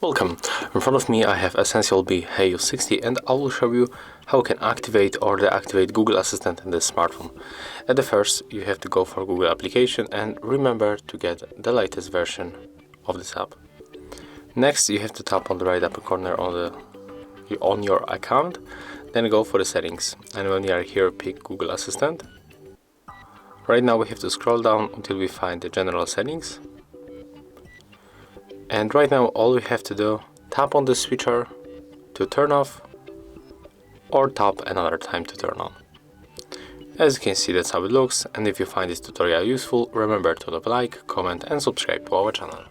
Welcome. In front of me I have EssentielB HeYou 60 and I will show you how you can activate or deactivate Google Assistant in this smartphone. At the first, you have to go for Google application and remember to get the latest version of this app. Next, you have to tap on the right upper corner on your account, then go for the settings, and when you are here, pick Google Assistant. Right now we have to scroll down until we find the general settings. And right now all we have to do, tap on the switcher to turn off or tap another time to turn on. As you can see, that's how it looks, and if you find this tutorial useful, remember to leave a like, comment and subscribe to our channel.